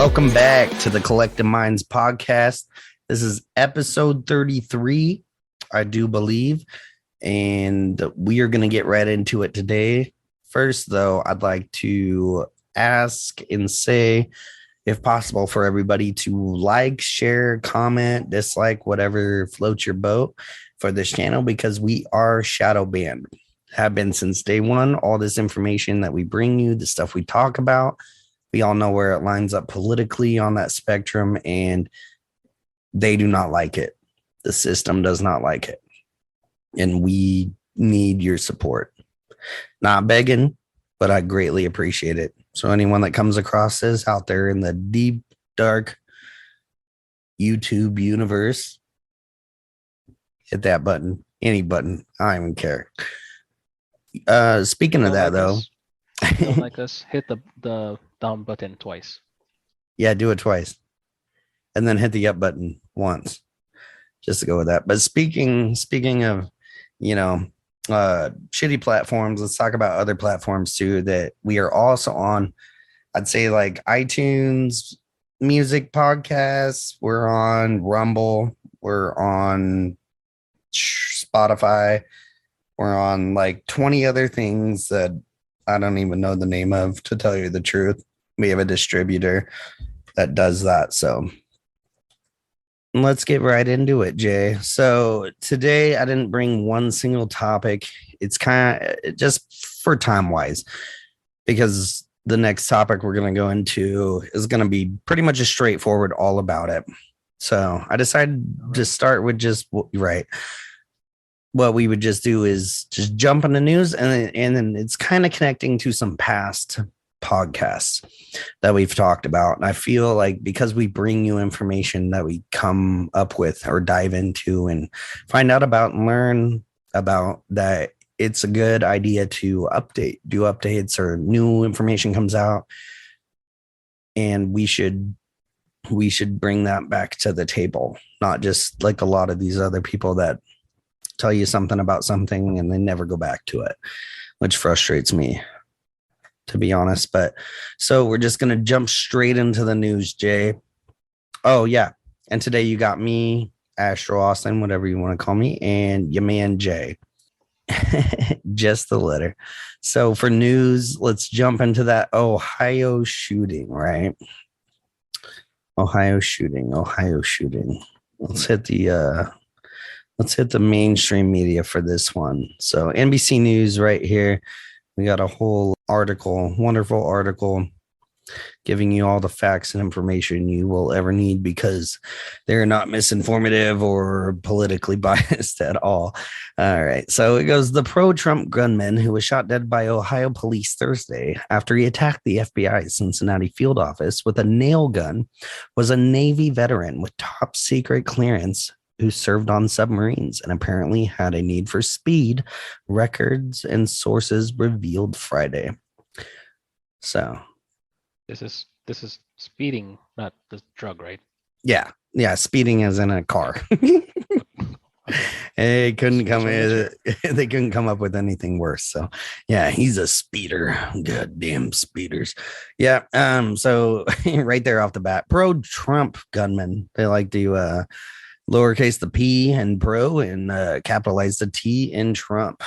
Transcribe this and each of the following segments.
Welcome back to the Collective Minds podcast. This is episode 33, I do believe, and we are going to get right into it today. First, though, I'd like to ask and say, if possible, for everybody to like, share, comment, dislike, whatever floats your boat for this channel, because we are shadow banned. Have been since day one. All this information that we bring you, the stuff we talk about, we all know where it lines up politically on that spectrum, and they do not like it. The system does not like it. And we need your support. Not begging, but I greatly appreciate it. So anyone that comes across this out there in the deep, dark YouTube universe, hit that button. Any button. I don't even care. Speaking of that, though. Don't like us, hit the down button twice. Yeah, do it twice. And then hit the up button once. Just to go with that. But speaking of, shitty platforms, let's talk about other platforms too that we are also on. I'd say like iTunes, music podcasts, we're on Rumble, we're on Spotify, we're on like 20 other things that I don't even know the name of, to tell you the truth. We have a distributor that does that. So let's get right into it, Jay. So today I didn't bring one single topic. It's kind of just for time wise, because the next topic we're going to go into is going to be pretty much a straightforward all about it. So I decided to start with just right. What we would just do is just jump in the news, and then it's kind of connecting to some past podcasts that we've talked about. And I feel like because we bring you information that we come up with or dive into and find out about and learn about, that it's a good idea to do updates, or new information comes out, and we should bring that back to the table, not just like a lot of these other people that tell you something about something and they never go back to it, which frustrates me, to be honest. But so we're just going to jump straight into the news, Jay. Oh, yeah. And today you got me, Astro Austin, whatever you want to call me, and your man, Jay. Just the letter. So for news, let's jump into that Ohio shooting, right? Ohio shooting. Let's hit the mainstream media for this one. So NBC News right here. We got a whole article, wonderful article, giving you all the facts and information you will ever need, because they're not misinformative or politically biased at all. All right. So it goes, the pro-Trump gunman who was shot dead by Ohio police Thursday after he attacked the FBI Cincinnati field office with a nail gun was a Navy veteran with top secret clearance who served on submarines and apparently had a need for speed, records and sources revealed Friday. So this is speeding, not the drug, right? Yeah, speeding as in a car. They couldn't come up with anything worse. So yeah, he's a speeder. Goddamn speeders. Yeah. So right there off the bat, pro-Trump gunman. They like to lowercase the P in pro and capitalize the T in Trump.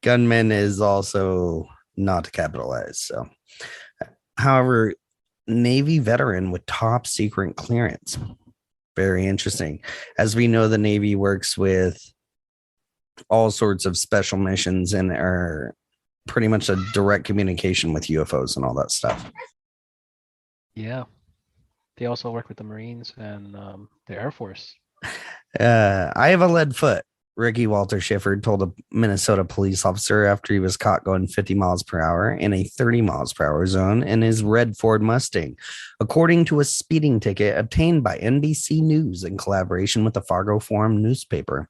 Gunman is also not capitalized. So, however, Navy veteran with top secret clearance. Very interesting. As we know, the Navy works with all sorts of special missions and are pretty much a direct communication with UFOs and all that stuff. Yeah. They also work with the Marines and the Air Force. I have a lead foot, Ricky Walter Schiffer told a Minnesota police officer after he was caught going 50 miles per hour in a 30 miles per hour zone in his red Ford Mustang, according to a speeding ticket obtained by NBC News in collaboration with the Fargo Forum newspaper.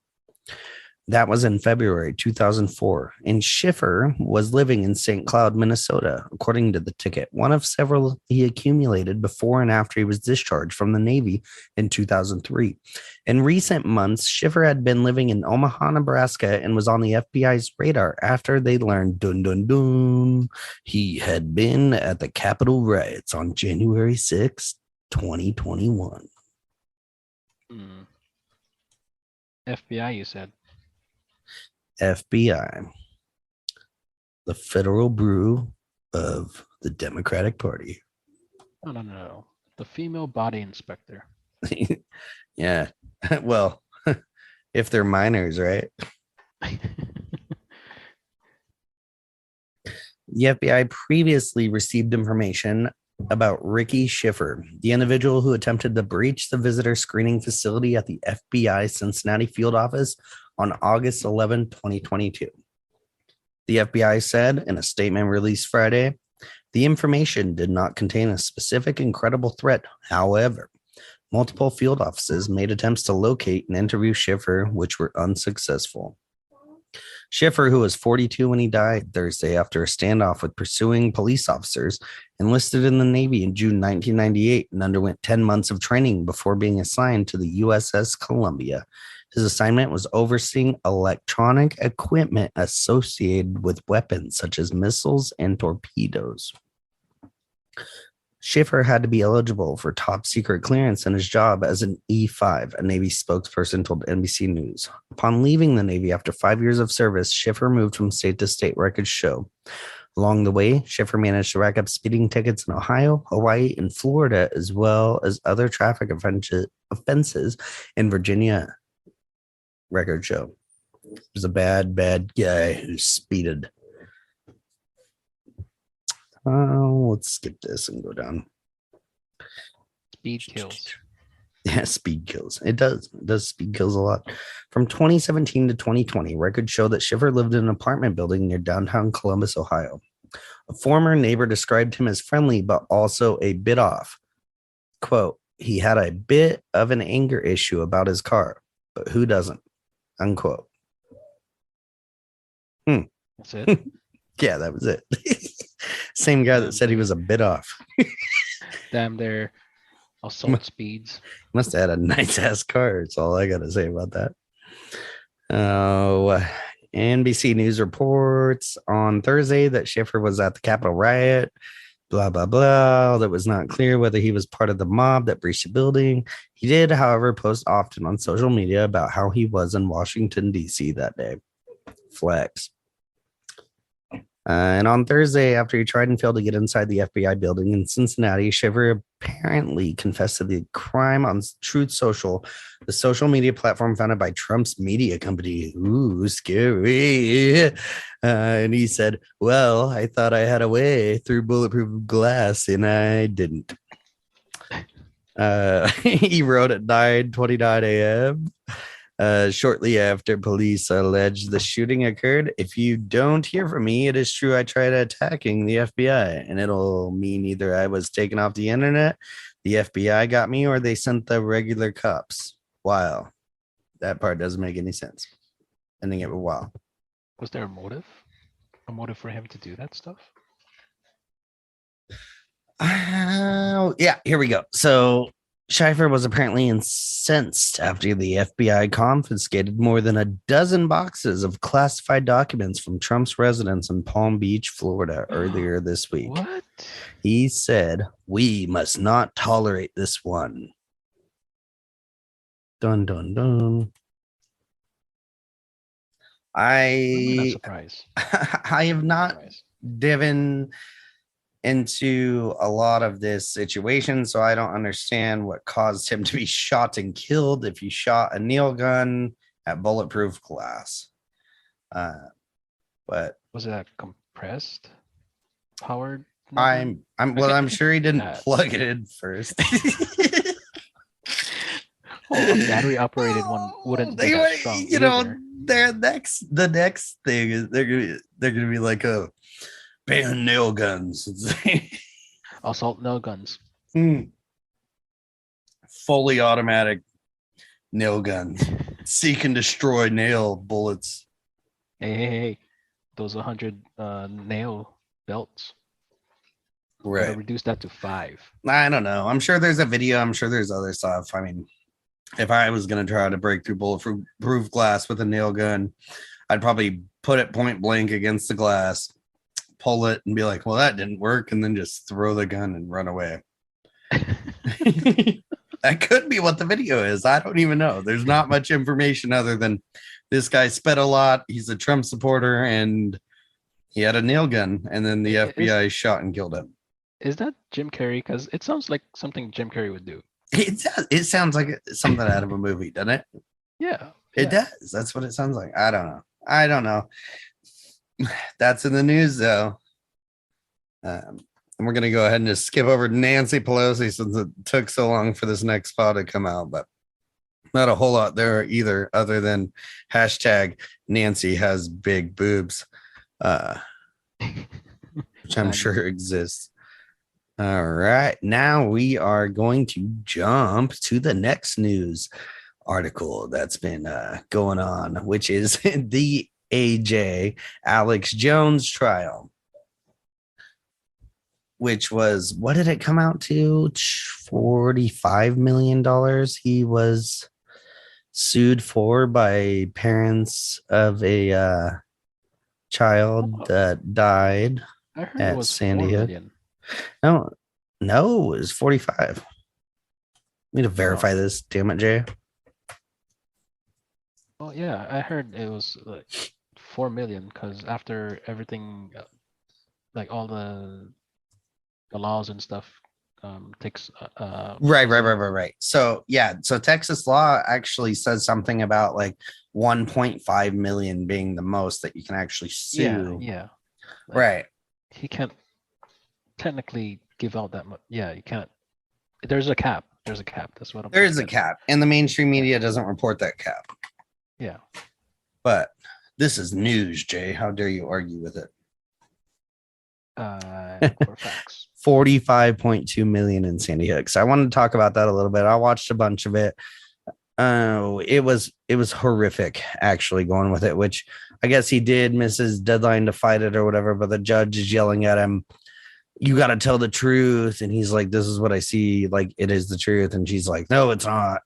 That was in February 2004, and Schiffer was living in St. Cloud, Minnesota, according to the ticket, one of several he accumulated before and after he was discharged from the Navy in 2003. In recent months, Schiffer had been living in Omaha, Nebraska, and was on the FBI's radar after they learned, dun dun dun, he had been at the Capitol riots on January 6, 2021. FBI, you said. FBI, the Federal Bureau of the Democratic Party. No. The female body inspector. Yeah. Well, if they're minors, right? The FBI previously received information about Ricky Schiffer, the individual who attempted to breach the visitor screening facility at the FBI Cincinnati field office on August 11, 2022. The FBI said in a statement released Friday, the information did not contain a specific and credible threat. However, multiple field offices made attempts to locate and interview Schiffer, which were unsuccessful. Schiffer, who was 42 when he died Thursday after a standoff with pursuing police officers, enlisted in the Navy in June 1998 and underwent 10 months of training before being assigned to the USS Columbia. His assignment was overseeing electronic equipment associated with weapons such as missiles and torpedoes. Schiffer had to be eligible for top secret clearance in his job as an E5, a Navy spokesperson told NBC News. Upon leaving the Navy after 5 years of service, Schiffer moved from state to state, records show. Along the way, Schiffer managed to rack up speeding tickets in Ohio, Hawaii, and Florida, as well as other traffic offenses in Virginia, records show. He was a bad guy who speeded. Let's skip this and go down. Speed kills. Yeah, speed kills. It does. Speed kills a lot. From 2017 to 2020, records show that Schiffer lived in an apartment building near downtown Columbus, Ohio. A former neighbor described him as friendly, but also a bit off. Quote, he had a bit of an anger issue about his car, but who doesn't? Unquote. That's it? Yeah, that was it. Same guy that said he was a bit off. Damn, their assault speeds. Must have had a nice ass car. That's all I got to say about that. Oh, NBC News reports on Thursday that Schiffer was at the Capitol riot. Blah, blah, blah. That was not clear whether he was part of the mob that breached the building. He did, however, post often on social media about how he was in Washington, D.C. that day. Flex. And on Thursday, after he tried and failed to get inside the FBI building in Cincinnati, Schiffer apparently confessed to the crime on Truth Social, the social media platform founded by Trump's media company. Ooh, scary. And he said, well, I thought I had a way through bulletproof glass, and I didn't. He wrote at 9:29 a.m. Shortly after police alleged the shooting occurred. If you don't hear from me, it is true I tried attacking the FBI, and it'll mean either I was taken off the internet, the FBI got me, or they sent the regular cops. Wow. That part doesn't make any sense. Ending it with wow. Was there a motive? A motive for him to do that stuff? Yeah, here we go. So Schiffer was apparently incensed after the FBI confiscated more than a dozen boxes of classified documents from Trump's residence in Palm Beach, Florida, earlier this week. What? He said, we must not tolerate this one. Dun, dun, dun. I'm not surprised. I have not divin into a lot of this situation, so I don't understand what caused him to be shot and killed if he shot a nail gun at bulletproof glass. But was it compressed, powered? I'm sure he didn't plug it in first. Well, a battery operated one wouldn't be that strong. You know, the next thing is they're gonna be like a ban nail guns. Assault nail guns. Fully automatic nail guns. Seek and destroy nail bullets. Hey, those 100 nail belts. Gotta Right. reduce that to 5. I don't know. I'm sure there's a video. I'm sure there's other stuff. I mean, if I was going to try to break through bulletproof glass with a nail gun, I'd probably put it point blank against the glass, pull it, and be like, well, that didn't work. And then just throw the gun and run away. That could be what the video is. I don't even know. There's not much information other than this guy sped a lot. He's a Trump supporter and he had a nail gun. And then the FBI shot and killed him. Is that Jim Carrey? Because it sounds like something Jim Carrey would do. It sounds like something out of a movie, doesn't it? Yeah. It does. That's what it sounds like. I don't know. That's in the news, though. And we're going to go ahead and just skip over Nancy Pelosi since it took so long for this next spot to come out. But not a whole lot there either, other than hashtag Nancy has big boobs, which I'm sure exists. All right. Now we are going to jump to the next news article that's been going on, which is the AJ Alex Jones trial, which was, what did it come out to? $45 million he was sued for by parents of a child that died I heard at it was Sandy 4 Hook. million. No, it was 45. Need to verify this, damn it, Jay. Oh yeah, I heard it was like 4 million because after everything, like all the laws and stuff, takes Right. So Texas law actually says something about like 1.5 million being the most that you can actually sue. Yeah. Like, right. He can't technically give out that much. Yeah, you can't. There's a cap. That's what I'm. There is a cap, and the mainstream media doesn't report that cap. Yeah. But this is news, Jay. How dare you argue with it? Facts. 45.2 million in Sandy Hook. So I wanted to talk about that a little bit. I watched a bunch of it. It was horrific actually going with it, which I guess he did miss his deadline to fight it or whatever, but the judge is yelling at him, you got to tell the truth. And he's like, this is what I see. Like, it is the truth. And she's like, no, it's not.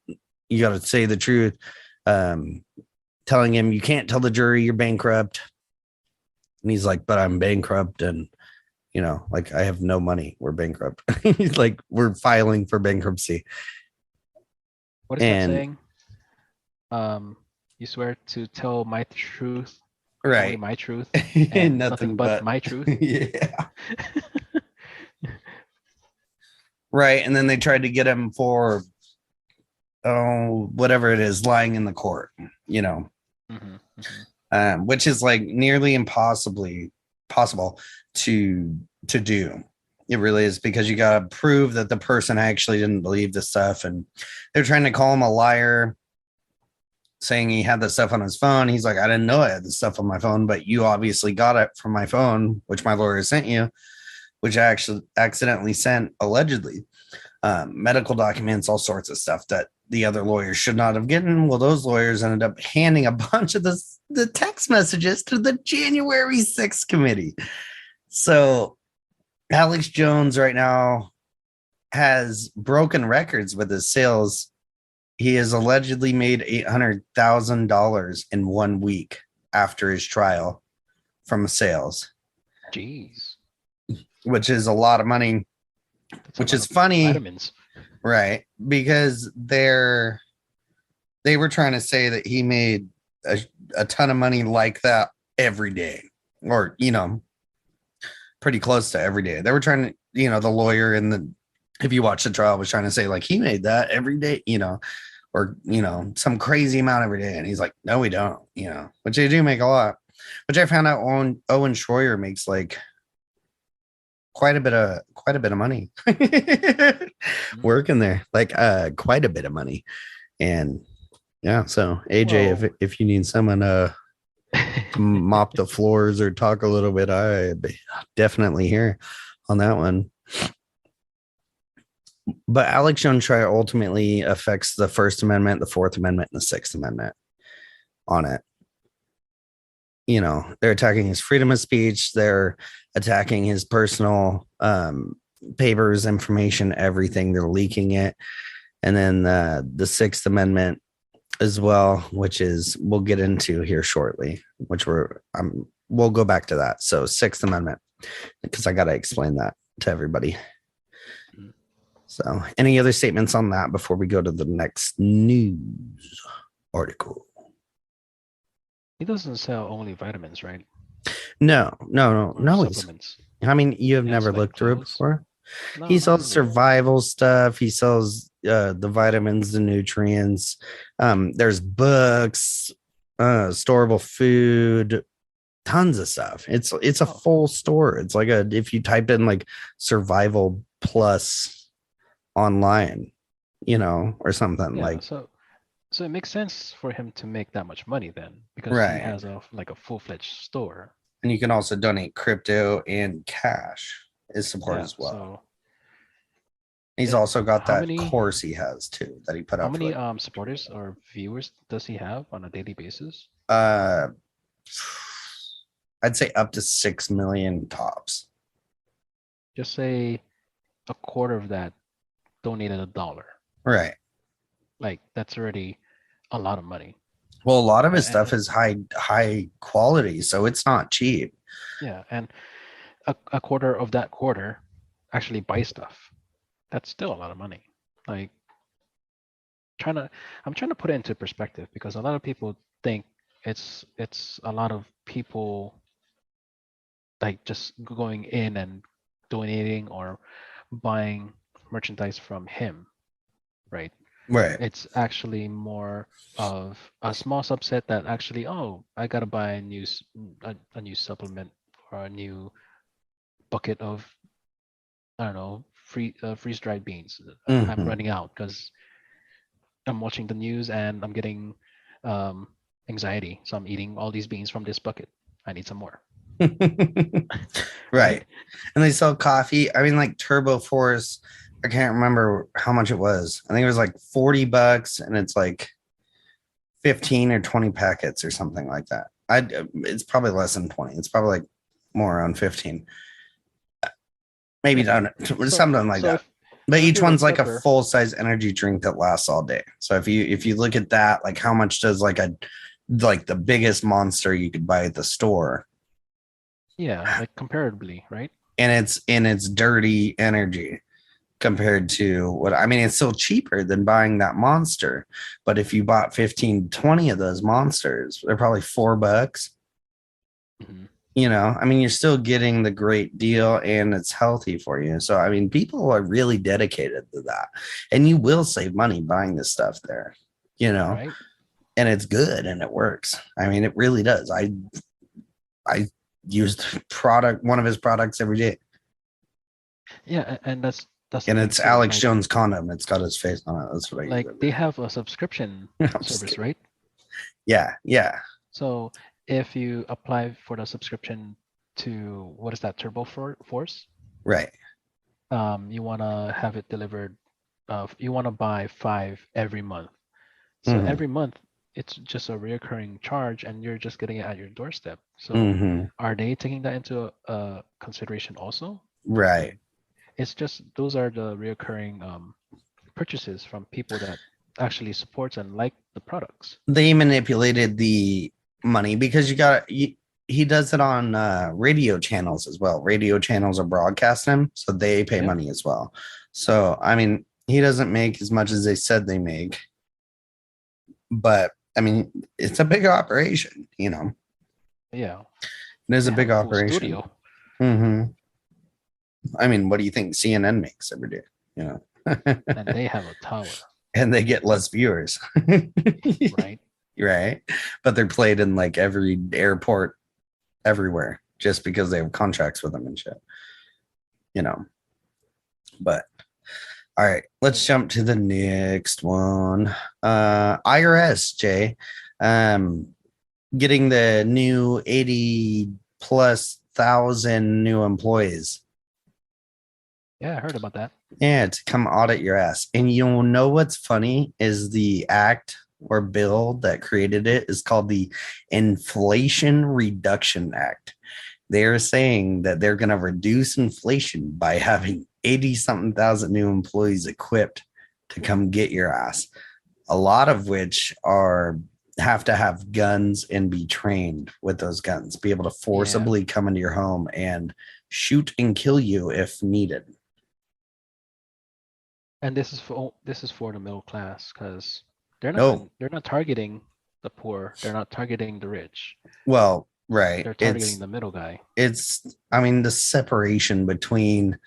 You got to say the truth. Telling him you can't tell the jury you're bankrupt. And he's like, but I'm bankrupt. And, you know, like, I have no money. We're bankrupt. He's like, we're filing for bankruptcy. What is that saying? You swear to tell my truth. Right. Only my truth. And nothing but my truth. Yeah. Right. And then they tried to get him for, whatever it is, lying in the court, you know, which is like nearly possible to do. It really is, because you got to prove that the person actually didn't believe the stuff. And they're trying to call him a liar, saying he had the stuff on his phone. He's like, I didn't know I had the stuff on my phone, but you obviously got it from my phone, which my lawyer sent you, which I actually accidentally sent, allegedly. Medical documents, all sorts of stuff that the other lawyers should not have gotten. Well, those lawyers ended up handing a bunch of the text messages to the January 6th committee. So Alex Jones right now has broken records with his sales. He has allegedly made $800,000 in 1 week after his trial from sales. Jeez. Which is a lot of money. Which is funny. Vitamins. Right. Because they were trying to say that he made a ton of money like that every day. Or, you know, pretty close to every day. They were trying to, you know, the lawyer and if you watch the trial, was trying to say like he made that every day, you know, or, you know, some crazy amount every day. And he's like, no, we don't, you know, which they do make a lot. Which I found out Owen Schroyer makes like quite a bit of money working there, like quite a bit of money. And yeah, so AJ, if you need someone to mop the floors or talk a little bit, I'd be definitely here on that one. But Alex Jones trial ultimately affects the First Amendment, the Fourth Amendment, and the Sixth Amendment. on it. You know, they're attacking his freedom of speech. They're attacking his personal papers, information, everything. They're leaking it. And then the Sixth Amendment as well, which is we'll get into here shortly, which we'll go back to that. So Sixth Amendment, because I got to explain that to everybody. Mhm. So any other statements on that before we go to the next news article? He doesn't sell only vitamins, right? No. Or supplements. I mean, you have He has never like looked through it clothes. before. No, He not sells really. survival stuff. He sells the vitamins, the nutrients. There's books, storable food, tons of stuff. It's a Oh, full store. It's like if you type in like survival plus online, or something yeah. like So it makes sense for him to make that much money then, because he right. has a full-fledged store. And you can also donate crypto and cash is support Yeah. as well. So He's also got how that many course he has too that he put how out for many like supporters or viewers does he have on a daily basis? uh I'd say up to 6 million tops. Just say a quarter of that donated $1. Right. Like that's already a lot of money. Well, a lot of his stuff And is high quality, so it's not cheap. yeah, and a quarter of that quarter actually buy stuff. That's still a lot of money. Like trying to I'm trying to put it into perspective because a lot of people think it's a lot of people like just going in and donating or buying merchandise from him, right? Right. It's actually more of a small subset that actually, oh, I gotta buy a new supplement or a new bucket of I don't know freeze dried beans. I'm Hmm. running out because I'm watching the news and I'm getting um, anxiety, so I'm eating all these beans from this bucket. I need some more, right? Right. And they sell coffee. I mean, like Turbo Force, I can't remember how much it was. I think it was like $40 and it's like 15 or 20 packets or something like that. It's probably less than 20. It's probably like more around 15. Maybe Yeah. not So something like so that. if But so if each you're a one's like a prepper, full size energy drink that lasts all day. So if you look at that, like how much does like the biggest monster you could buy at the store, yeah, like comparatively, right? and it's dirty energy compared to what I mean, it's still cheaper than buying that monster. But if you bought 15, 20 of those monsters, they're probably $4. Hmm. I mean, you're still getting the great deal and it's healthy for you. So, I mean, people are really dedicated to that. And you will save money buying this stuff there, you know, Right? and it's good and it works. I mean, it really does. I used one of his products every day. Yeah, and that's the And thing it's too. Alex Jones condom. It's got his face on it. That's what I use Like every they day. have a subscription I'm just service, kidding. right? Yeah, yeah, So if you apply for the subscription to what is that, Force? right. You wanna have it delivered. You wanna buy 5 every month. So Hmm. every month it's just a recurring charge, and you're just getting it at your doorstep. So Hmm. are they taking that into consideration also? Right. It's just those are the recurring purchases from people that actually supports and like the products. They manipulated the money because he does it on radio channels as well. Radio channels are broadcasting him, so they pay Yep. money as well. So I mean, he doesn't make as much as they said they make, but I mean, it's a big operation. Yeah. It is They a have big a full operation. studio Hmm. I mean, what do you think CNN makes every day? You know, and they have a tower, and they get less viewers, right? right? But they're played in like every airport everywhere just because they have contracts with them and shit, you know. But all right, let's jump to the next one. IRS, Jay. Um, getting the new 80 plus thousand new employees. Yeah, I heard about that. Yeah, to come audit your ass. And you'll know what's funny is the act. or bill that created it is called the Inflation Reduction Act. They're saying that they're going to reduce inflation by having 80 something thousand new employees equipped to come get your ass. A lot of which are have to have guns and be trained with those guns, be able to Yeah. forcibly come into your home and shoot and kill you if needed. And this is for the middle class because No, they're not targeting the poor. They're not targeting the rich. well, right. They're targeting the middle guy. It's I mean the separation between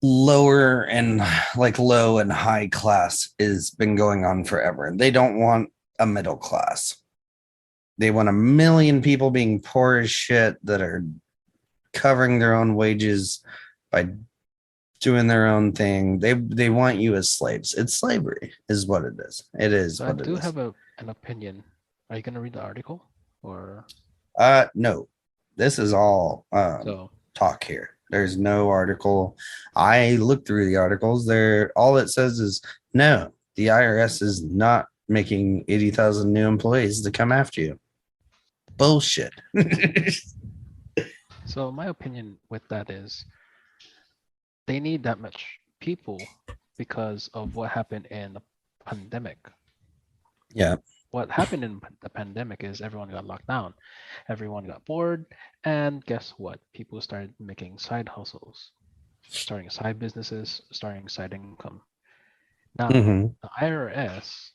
lower and like low and high class has been going on forever. They don't want a middle class. They want a million people being poor as shit that are covering their own wages by doing their own thing. They want you as slaves. It's slavery, is what it is. It is So I what it do is. have an opinion. Are you gonna read the article or No, this is all so? talk here. There's no article. I looked through the articles. There, all it says is no. The IRS is not making 80,000 new employees to come after you. Bullshit. So my opinion with that is they need that much people because of what happened in the pandemic. Yeah. What happened in the pandemic is everyone got locked down, everyone got bored, and guess what? People started making side hustles, starting side businesses, starting side income. Now, Mm-hmm. the IRS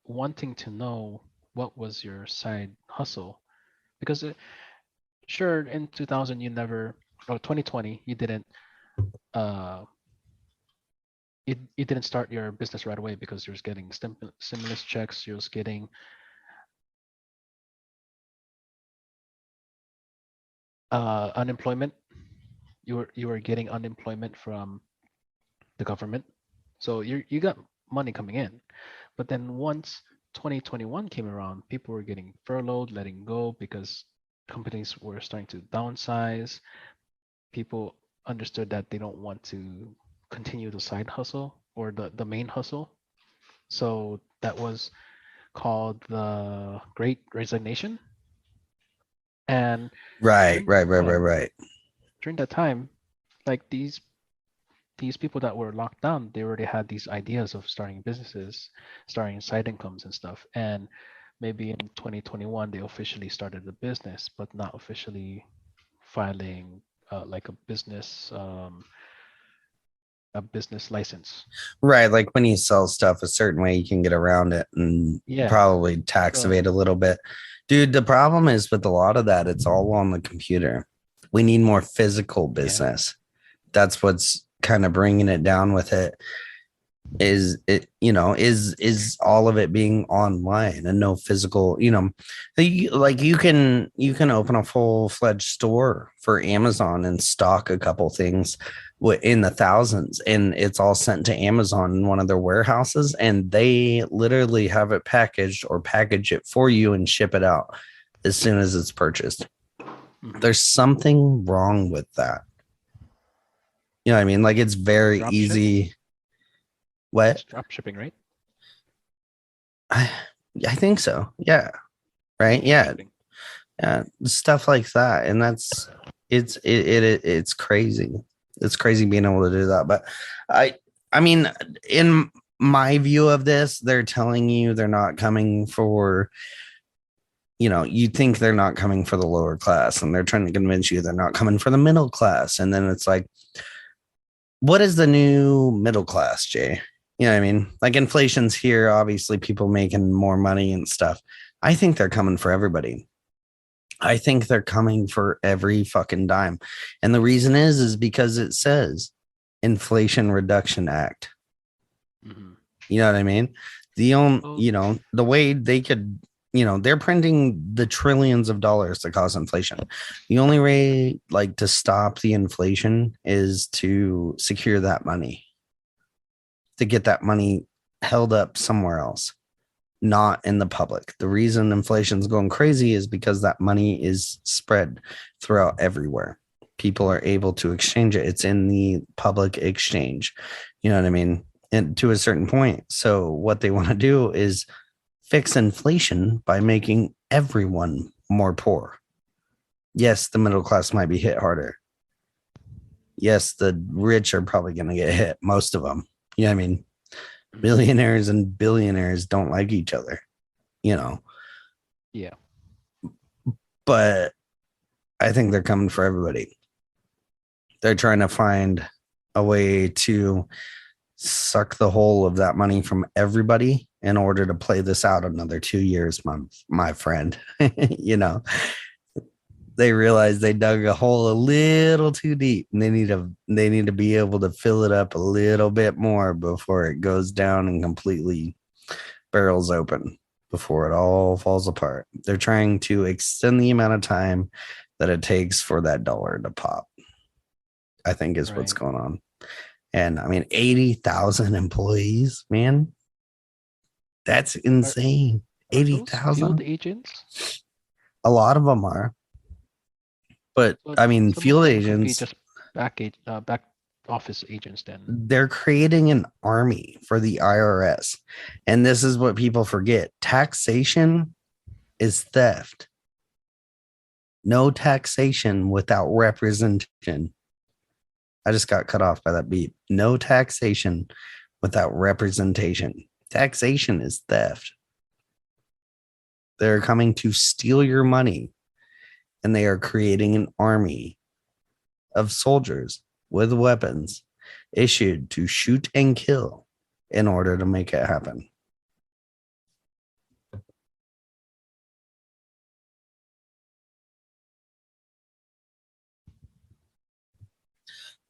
wanting to know what was your side hustle because sure in 2000 you never or 2020 you didn't uh you didn't start your business right away because you was getting stimulus checks, you was getting unemployment. You were getting unemployment from the government, so you got money coming in. But then once 2021 came around, people were getting furloughed, letting go because companies were starting to downsize. People understood that they don't want to continue the side hustle or the main hustle. So that was called the Great Resignation. And Right, during right, that right, right, time, right. during that time, like these people that were locked down, they already had these ideas of starting businesses, starting side incomes and stuff. And maybe in 2021 they officially started the business, but not officially filing like a business license. Right. Like when you sell stuff a certain way, you can get around it and Yeah. probably tax So evade a little bit. Dude, the problem is with a lot of that, it's all on the computer. We need more physical yeah. business. That's what's kind of bringing it down with it. Is it, is all of it being online and no physical, like you can open a full-fledged store for Amazon and stock a couple things in the thousands, and it's all sent to Amazon in one of their warehouses, and they literally have it packaged or package it for you and ship it out as soon as it's purchased. Mhm. There's something wrong with that. You know what I mean? Like it's very Drop ship. easy. What? It's drop shipping, right? I, I think so. Yeah. Right. Drop Yeah. shipping. Yeah. Stuff like that. And it's crazy. It's crazy being able to do that. But I I mean, in my view of this, they're telling you they're not coming for, you think they're not coming for the lower class, and they're trying to convince you they're not coming for the middle class. And then it's like, what is the new middle class, Jay? You know what I mean? Like inflation's here, obviously people making more money and stuff. I think they're coming for everybody. I think they're coming for every fucking dime. And the reason is because it says Inflation Reduction Act. Mhm. You know what I mean? The only, Oh, the way they could, they're printing the trillions of dollars to cause inflation. The only way like to stop the inflation is to secure that money, to get that money held up somewhere else, not in the public. The reason inflation's going crazy is because that money is spread throughout everywhere. People are able to exchange it. It's in the public exchange. You know what I mean? and to a certain point. So what they want to do is fix inflation by making everyone more poor. Yes, the middle class might be hit harder. Yes, the rich are probably going to get hit, most of them. You know what I mean? Millionaires and billionaires don't like each other, you know. Yeah. But I think they're coming for everybody. They're trying to find a way to suck the whole of that money from everybody in order to play this out another 2 years, my friend. You know, they realize they dug a hole a little too deep, and they need to be able to fill it up a little bit more before it goes down and completely barrels open, before it all falls apart. They're trying to extend the amount of time that it takes for that dollar to pop, I think, is what's Right. going on. And I mean, 80,000 employees, man, that's Are, insane. are those field 80,000. agents? A lot of them are, but But I mean, some of field them could be agents, just back office agents then. they're creating an army for the IRS. And this is what people forget: taxation is theft. No taxation without representation. I just got cut off by that beep. No taxation without representation. Taxation is theft. They're coming to steal your money, and they are creating an army of soldiers with weapons issued to shoot and kill in order to make it happen.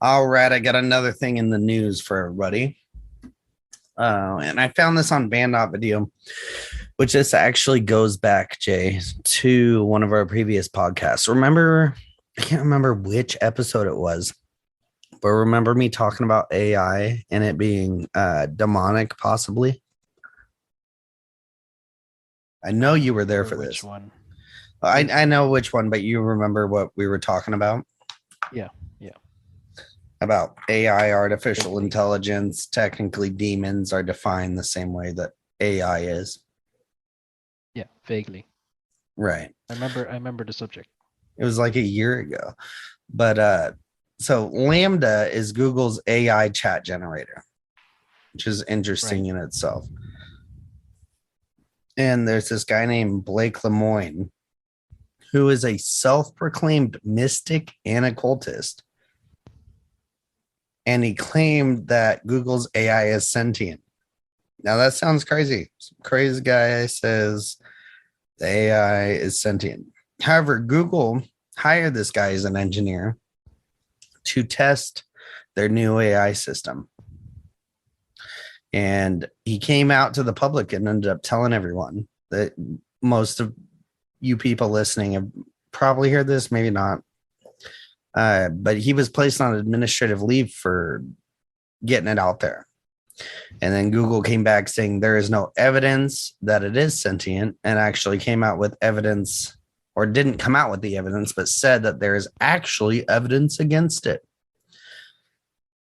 All right, I got another thing in the news for everybody. And I found this on Band.video, which this actually goes back, Jay, to one of our previous podcasts. Remember, I can't remember which episode it was, but remember me talking about AI and it being demonic, possibly? I know I you don't were there remember for which this. one. I know which one, but you remember what we were talking about? Yeah, yeah, About AI, artificial vaguely. intelligence. Technically, demons are defined the same way that AI is. Yeah, vaguely. Right. I remember the subject. It was like a year ago. But so Lambda is Google's AI chat generator, which is Right. interesting in itself. And there's this guy named Blake Lemoine, who is a self-proclaimed mystic and occultist. And he claimed that Google's AI is sentient. Now that sounds crazy. Some crazy guy says the AI is sentient. However, Google hired this guy as an engineer to test their new AI system. And he came out to the public and ended up telling everyone that most of you people listening have probably heard this, maybe not. But he was placed on administrative leave for getting it out there. And then Google came back saying there is no evidence that it is sentient, and actually came out with evidence, or didn't come out with the evidence, but said that there is actually evidence against it.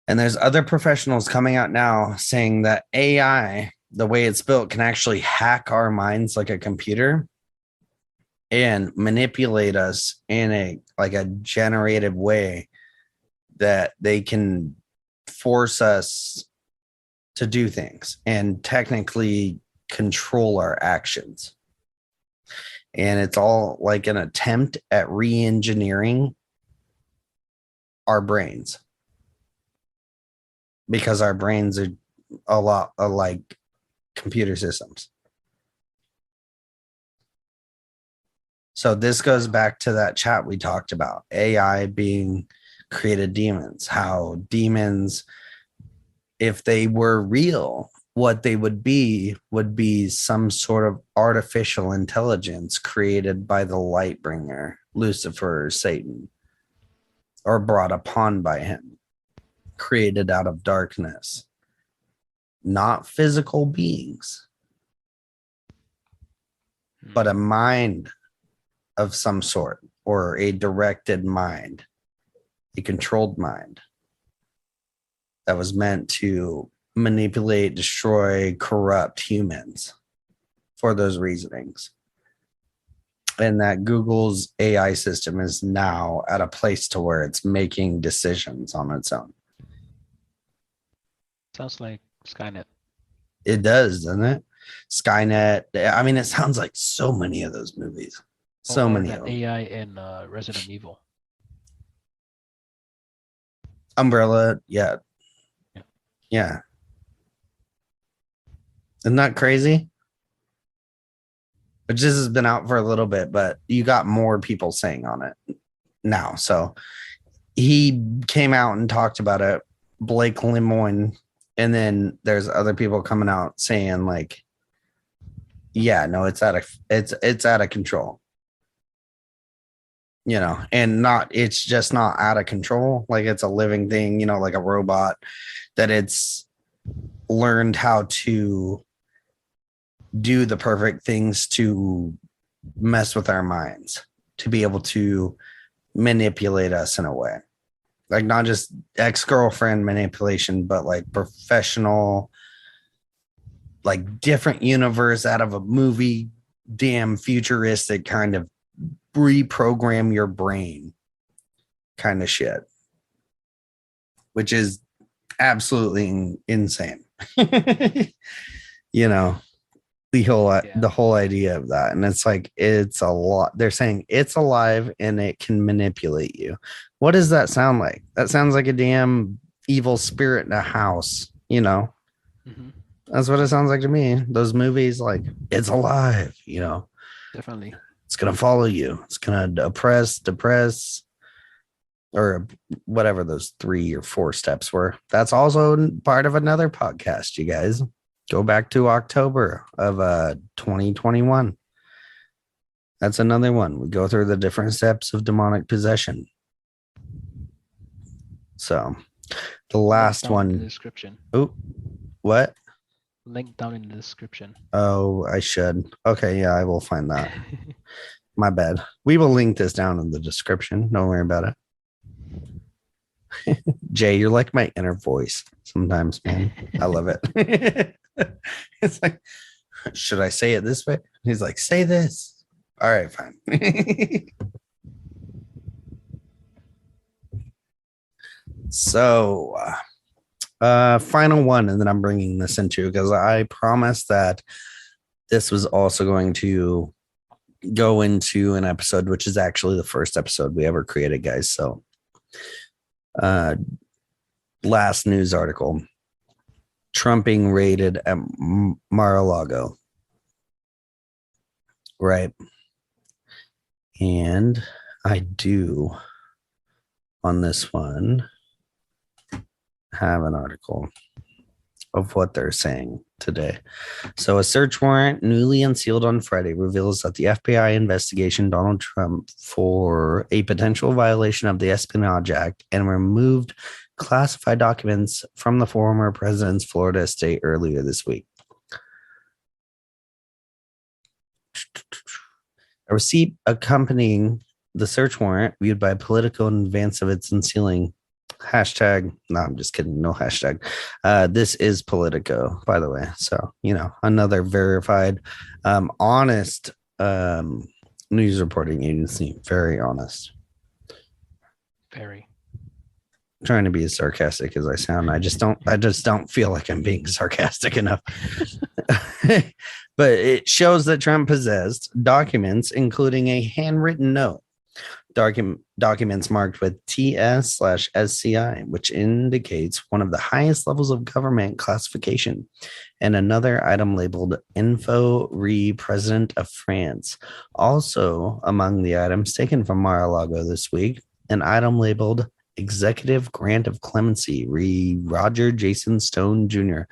And there's other professionals coming out now saying that AI, the way it's built, can actually hack our minds like a computer and manipulate us in a generative way that they can force us to do things and technically control our actions. And it's all like an attempt at re-engineering our brains, because our brains are a lot like computer systems. So this goes back to that chat we talked about, AI being created demons, how demons, if they were real, what they would be some sort of artificial intelligence created by the light bringer, Lucifer or Satan, or brought upon by him, created out of darkness, not physical beings, but a mind of some sort, or a directed mind, a controlled mind that was meant to manipulate, destroy, corrupt humans for those reasonings. And that Google's AI system is now at a place to where it's making decisions on its own. Sounds like Skynet. It does, doesn't it? Skynet. I mean, it sounds like so many of those movies. So or many that of them. AI in Resident Evil. Umbrella. Yeah. Yeah. Yeah. Isn't that crazy? Which this has been out for a little bit, but you got more people saying on it now. So he came out and talked about it, Blake Lemoine, and then there's other people coming out saying like, yeah, no, it's out of control. You know, and not it's just not out of control. Like it's a living thing, you know, like a robot that it's learned how to do the perfect things to mess with our minds, to be able to manipulate us in a way. Like not just ex-girlfriend manipulation, but like professional, like different universe out of a movie, damn futuristic kind of reprogram your brain kind of shit, which is absolutely insane. You know, the whole idea of that. And it's like, it's a lot. They're saying it's alive and it can manipulate you. What does that sound like? That sounds like a damn evil spirit in a house, you know? Mm-hmm. That's what it sounds like to me. Those movies, like, it's alive, you know? Definitely. It's going to follow you. It's going to oppress, depress, or whatever those 3 or 4 steps were. That's also part of another podcast, you guys. Go back to October of 2021. That's another one. We go through the different steps of demonic possession. So the last one. In the description. Oh, what? Link down in the description. Oh, I should. Okay, yeah, I will find that. My bad. We will link this down in the description. Don't worry about it. Jay, you're like my inner voice sometimes, man. I love it. It's like, should I say it this way? He's like, say this. All right, fine. So, final one, and then I'm bringing this into because I promised that this was also going to go into an episode, which is actually the first episode we ever created, guys. So, last news article. Trump being raided at Mar-A-Lago. Right. And I do, on this one, have an article of what they're saying today. So a search warrant newly unsealed on Friday reveals that the FBI investigation Donald Trump for a potential violation of the Espionage Act and removed classified documents from the former president's Florida estate earlier this week. A receipt accompanying the search warrant viewed by Politico in advance of its unsealing. Hashtag, no, I'm just kidding. No hashtag. This is Politico, by the way. So, you know, another verified, honest news reporting agency. Very honest. Very. Trying to be as sarcastic as I sound. I just don't feel like I'm being sarcastic enough. But it shows that Trump possessed documents, including a handwritten note, documents marked with TS/SCI, which indicates one of the highest levels of government classification, and another item labeled Info Re President of France. Also among the items taken from Mar-a-Lago this week, an item labeled Executive Grant of Clemency, re Roger Jason Stone Jr.,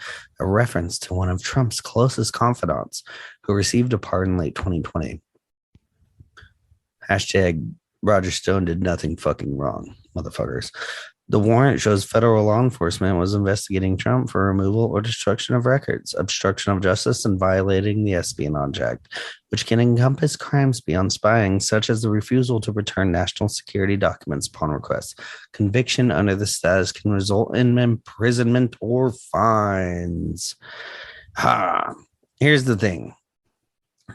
a reference to one of Trump's closest confidants who received a pardon late 2020. Hashtag Roger Stone did nothing fucking wrong, motherfuckers. The warrant shows federal law enforcement was investigating Trump for removal or destruction of records, obstruction of justice, and violating the Espionage Act, which can encompass crimes beyond spying, such as the refusal to return national security documents upon request. Conviction under the status can result in imprisonment or fines. Here's the thing.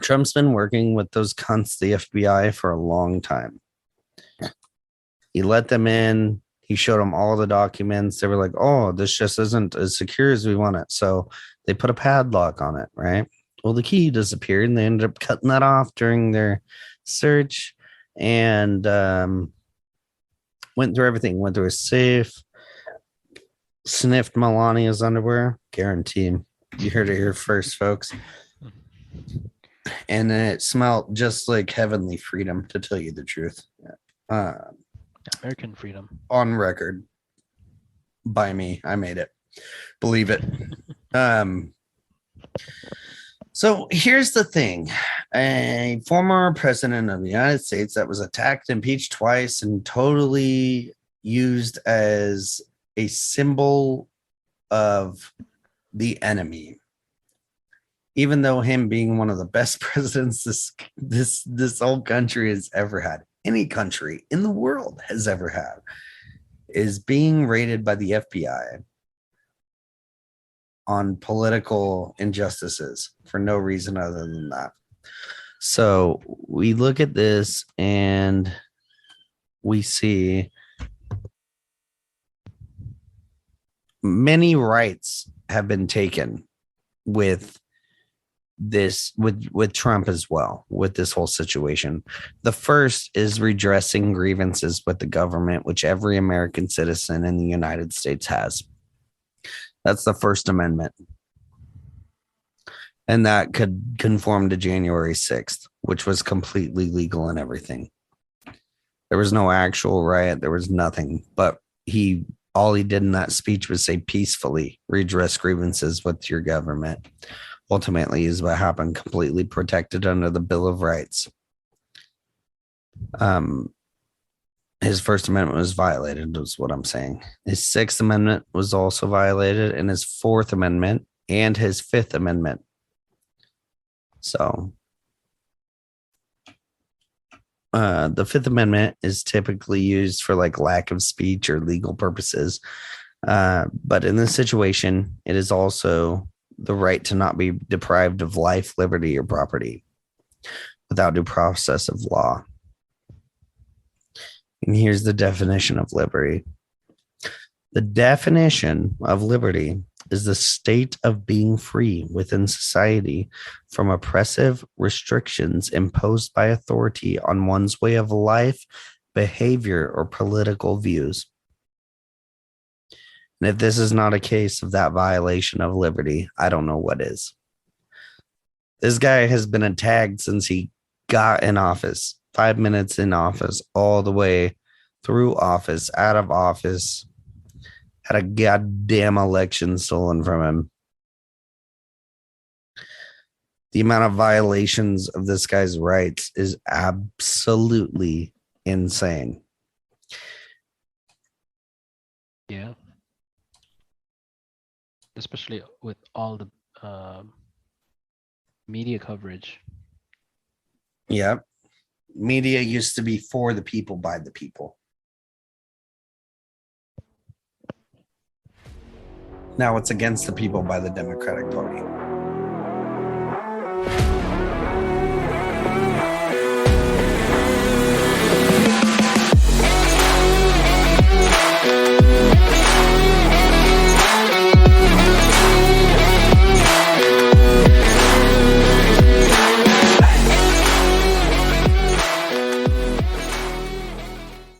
Trump's been working with those cunts, the FBI, for a long time. He let them in. He showed them all the documents. They were like, oh, this just isn't as secure as we want it. So they put a padlock on it, right? Well, the key disappeared and they ended up cutting that off during their search and went through everything, went through a safe, sniffed Melania's underwear. Guarantee. You heard it here first, folks. And it smelled just like heavenly freedom, to tell you the truth. American freedom. On record by me. I made it. Believe it. So here's the thing. A former president of the United States that was attacked, impeached twice, and totally used as a symbol of the enemy. Even though him being one of the best presidents this whole country has ever had, any country in the world has ever had, is being raided by the FBI on political injustices for no reason other than that. So we look at this and we see many rights have been taken with this, with Trump as well, with this whole situation. The first is redressing grievances with the government, which every American citizen in the United States has. That's the First Amendment. And that could conform to January 6th, which was completely legal and everything. There was no actual riot. There was nothing. But all he did in that speech was say peacefully redress grievances with your government. Ultimately is what happened, completely protected under the Bill of Rights. His First Amendment was violated, is what I'm saying. His Sixth Amendment was also violated, and his Fourth Amendment and his Fifth Amendment. So the Fifth Amendment is typically used for like lack of speech or legal purposes. But in this situation, it is also the right to not be deprived of life, liberty, or property without due process of law. And here's the definition of liberty. The definition of liberty is the state of being free within society from oppressive restrictions imposed by authority on one's way of life, behavior, or political views. And if this is not a case of that violation of liberty, I don't know what is. This guy has been attacked since he got in office, 5 minutes in office, all the way through office, out of office, had a goddamn election stolen from him. The amount of violations of this guy's rights is absolutely insane. Yeah. Especially with all the media coverage. Yep. Media used to be for the people, by the people. Now it's against the people by the Democratic Party.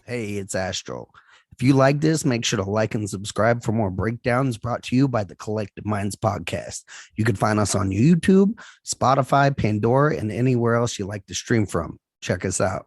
Hey, it's Astro. If you like this, make sure to like and subscribe for more breakdowns brought to you by the Collective Minds podcast. You can find us on YouTube, Spotify, Pandora, and anywhere else you like to stream from. Check us out.